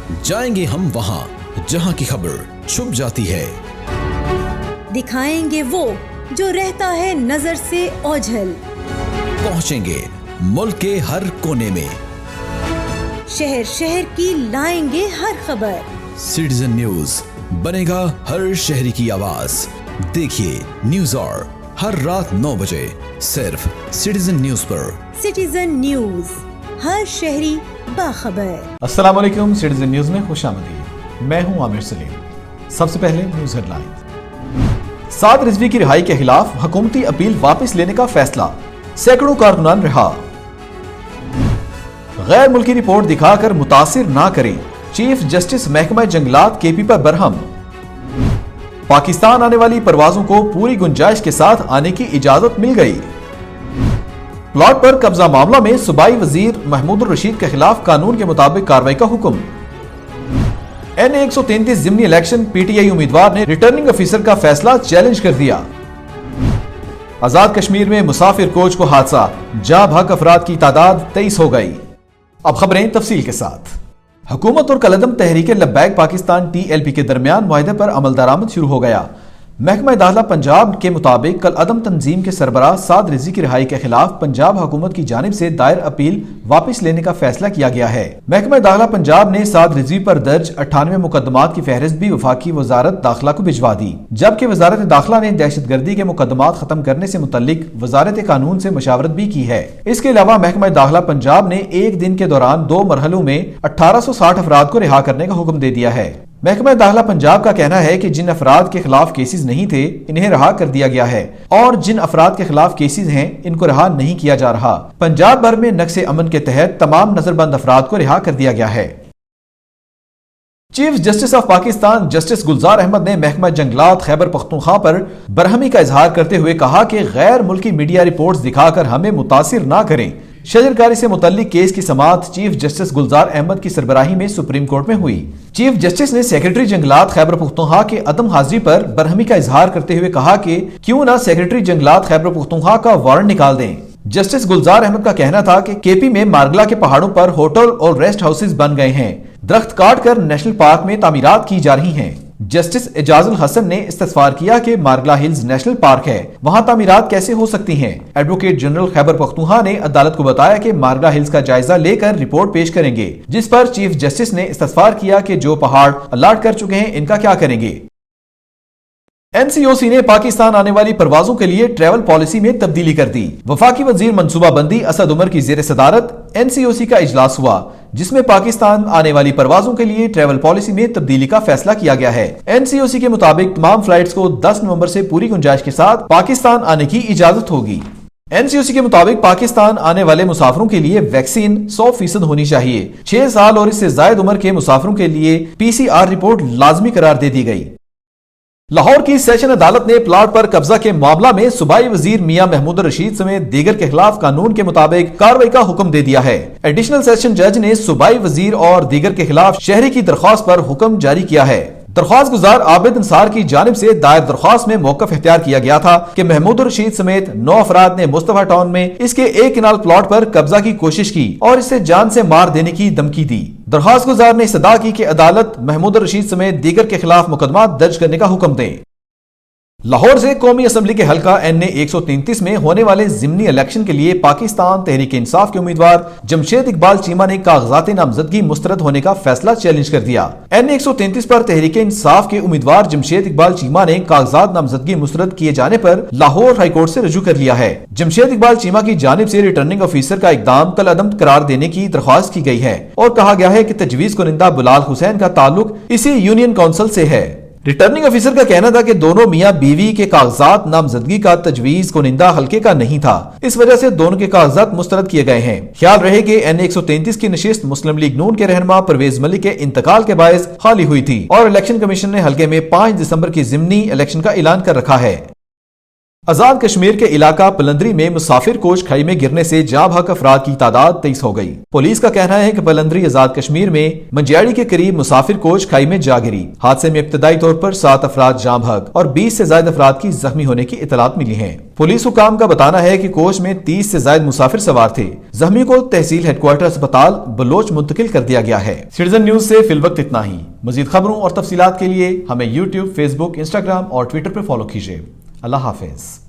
جائیں گے ہم وہاں جہاں کی خبر چھپ جاتی ہے، دکھائیں گے وہ جو رہتا ہے نظر سے اوجھل، پہنچیں گے ملک کے ہر کونے میں، شہر شہر کی لائیں گے ہر خبر۔ سٹیزن نیوز بنے گا ہر شہری کی آواز۔ دیکھیے نیوز اور ہر رات 9 بجے صرف سٹیزن نیوز پر۔ سٹیزن نیوز، ہر شہری باخبر۔ السلام علیکم، سٹیزن نیوز میں خوش آمدید۔ میں ہوں عامر سلیم۔ سب سے پہلے نیوز ہیڈ لائن۔ سعد رضوی کی رہائی کے خلاف حکومتی اپیل واپس لینے کا فیصلہ، سینکڑوں کارکنان رہا۔ غیر ملکی رپورٹ دکھا کر متاثر نہ کریں، چیف جسٹس محکمہ جنگلات کے پی پر برہم۔ پاکستان آنے والی پروازوں کو پوری گنجائش کے ساتھ آنے کی اجازت مل گئی۔ پلاٹ پر قبضہ معاملہ میں صوبائی وزیر محمود الرشید کے خلاف قانون کے مطابق کارروائی کا حکم۔ NA 133 ضمنی الیکشن پی ٹی آئی امیدوار نے ریٹرننگ افیسر کا فیصلہ چیلنج کر دیا۔ آزاد کشمیر میں مسافر کوچ کو حادثہ، جاں بحق افراد کی تعداد 23 ہو گئی۔ اب خبریں تفصیل کے ساتھ۔ حکومت اور کالعدم تحریک لبیک پاکستان TLP کے درمیان معاہدے پر عمل درآمد شروع ہو گیا۔ محکمہ داخلہ پنجاب کے مطابق کالعدم تنظیم کے سربراہ سعد رضوی کی رہائی کے خلاف پنجاب حکومت کی جانب سے دائر اپیل واپس لینے کا فیصلہ کیا گیا ہے۔ محکمہ داخلہ پنجاب نے سعد رضوی پر درج 98 مقدمات کی فہرست بھی وفاقی وزارت داخلہ کو بھجوا دی، جبکہ وزارت داخلہ نے دہشت گردی کے مقدمات ختم کرنے سے متعلق وزارت قانون سے مشاورت بھی کی ہے۔ اس کے علاوہ محکمہ داخلہ پنجاب نے ایک دن کے دوران 2 مرحلوں میں 1860 افراد کو رہا کرنے کا حکم دے دیا ہے۔ محکمہ داخلہ پنجاب کا کہنا ہے کہ جن افراد کے خلاف کیسز نہیں تھے انہیں رہا کر دیا گیا ہے، اور جن افراد کے خلاف کیسز ہیں ان کو رہا نہیں کیا جا رہا۔ پنجاب بھر میں نقص امن کے تحت تمام نظر بند افراد کو رہا کر دیا گیا ہے۔ Chief justice of Pakistan justice Gulzar Ahmed نے محکمہ جنگلات خیبر پختونخوا پر برہمی کا اظہار کرتے ہوئے کہا کہ غیر ملکی میڈیا رپورٹس دکھا کر ہمیں متاثر نہ کریں۔ شجرکاری سے متعلق کیس کی سماعت چیف جسٹس گلزار احمد کی سربراہی میں سپریم کورٹ میں ہوئی۔ چیف جسٹس نے سیکرٹری جنگلات خیبر پختونخوا کے عدم حاضری پر برہمی کا اظہار کرتے ہوئے کہا کہ کیوں نہ سیکرٹری جنگلات خیبر پختونخوا کا وارنٹ نکال دیں۔ جسٹس گلزار احمد کا کہنا تھا کہ KP میں مارگلا کے پہاڑوں پر ہوٹل اور ریسٹ ہاؤسز بن گئے ہیں، درخت کاٹ کر نیشنل پارک میں تعمیرات کی جا رہی ہیں۔ جسٹس اعجاز الحسن نے استفسار کیا کہ مارگلا ہلز نیشنل پارک ہے، وہاں تعمیرات کیسے ہو سکتی ہیں؟ ایڈوکیٹ جنرل خیبر پختونخوا نے عدالت کو بتایا کہ مارگلا ہلز کا جائزہ لے کر رپورٹ پیش کریں گے، جس پر چیف جسٹس نے استفسار کیا کہ جو پہاڑ الاٹ کر چکے ہیں ان کا کیا کریں گے۔ NCOC نے پاکستان آنے والی پروازوں کے لیے ٹریول پالیسی میں تبدیلی کر دی۔ وفاقی وزیر منصوبہ بندی اسد عمر کی زیر صدارت NCOC کا اجلاس ہوا، جس میں پاکستان آنے والی پروازوں کے لیے ٹریول پالیسی میں تبدیلی کا فیصلہ کیا گیا ہے۔ NCOC کے مطابق تمام فلائٹس کو 10 نومبر سے پوری گنجائش کے ساتھ پاکستان آنے کی اجازت ہوگی۔ NCOC کے مطابق پاکستان آنے والے مسافروں کے لیے ویکسین 100% ہونی چاہیے۔ 6 سال اور اس سے زائد عمر کے مسافروں کے لیے PCR رپورٹ لازمی قرار دے دی گئی۔ لاہور کی سیشن عدالت نے پلاٹ پر قبضہ کے معاملہ میں صوبائی وزیر میاں محمود الرشید سمیت دیگر کے خلاف قانون کے مطابق کارروائی کا حکم دے دیا ہے۔ ایڈیشنل سیشن جج نے صوبائی وزیر اور دیگر کے خلاف شہری کی درخواست پر حکم جاری کیا ہے۔ درخواست گزار عابد انصار کی جانب سے دائر درخواست میں موقف اختیار کیا گیا تھا کہ محمود الرشید سمیت 9 افراد نے مصطفیٰ ٹاؤن میں اس کے 1 کنال پلاٹ پر قبضہ کی کوشش کی اور اسے جان سے مار دینے کی دھمکی دی۔ درخواست گزار نے استدعا کی کہ عدالت محمود الرشید سمیت دیگر کے خلاف مقدمات درج کرنے کا حکم دے۔ لاہور سے قومی اسمبلی کے حلقہ NA 133 میں ہونے والے ضمنی الیکشن کے لیے پاکستان تحریک انصاف کے امیدوار جمشید اقبال چیمہ نے کاغذات نامزدگی مسترد ہونے کا فیصلہ چیلنج کر دیا۔ NA 133 پر تحریک انصاف کے امیدوار جمشید اقبال چیمہ نے کاغذات نامزدگی مسترد کیے جانے پر لاہور ہائی کورٹ سے رجوع کر لیا ہے۔ جمشید اقبال چیمہ کی جانب سے ریٹرننگ افیسر کا اقدام کالعدم قرار دینے کی درخواست کی گئی ہے اور کہا گیا ہے کہ تجویز کنندہ بلال حسین کا تعلق اسی یونین کونسل سے ہے۔ ریٹرننگ افیسر کا کہنا تھا کہ دونوں میاں بیوی کے کاغذات نامزدگی کا تجویز کنندہ حلقے کا نہیں تھا، اس وجہ سے دونوں کے کاغذات مسترد کیے گئے ہیں۔ خیال رہے کہ NA 133 کی نشست مسلم لیگ نون کے رہنما پرویز ملک کے انتقال کے باعث خالی ہوئی تھی اور الیکشن کمیشن نے حلقے میں 5 دسمبر کی ضمنی الیکشن کا اعلان کر رکھا ہے۔ آزاد کشمیر کے علاقہ پلندری میں مسافر کوچ کھائی میں گرنے سے جاں بحق افراد کی تعداد 23 ہو گئی۔ پولیس کا کہنا ہے کہ پلندری آزاد کشمیر میں منجیاڑی کے قریب مسافر کوچ کھائی میں جا گری۔ حادثے میں ابتدائی طور پر 7 افراد جاں بحق اور 20 سے زائد افراد کی زخمی ہونے کی اطلاعات ملی ہیں۔ پولیس حکام کا بتانا ہے کہ کوچ میں 30 سے زائد مسافر سوار تھے۔ زخمی کو تحصیل ہیڈ کوارٹر اسپتال بلوچ منتقل کر دیا گیا ہے۔ سٹیزن نیوز سے فی الوقت اتنا ہی۔ مزید خبروں اور تفصیلات کے لیے ہمیں یوٹیوب، فیس بک، انسٹاگرام اور ٹویٹر پر فالو کیجیے۔ اللہ حافظ۔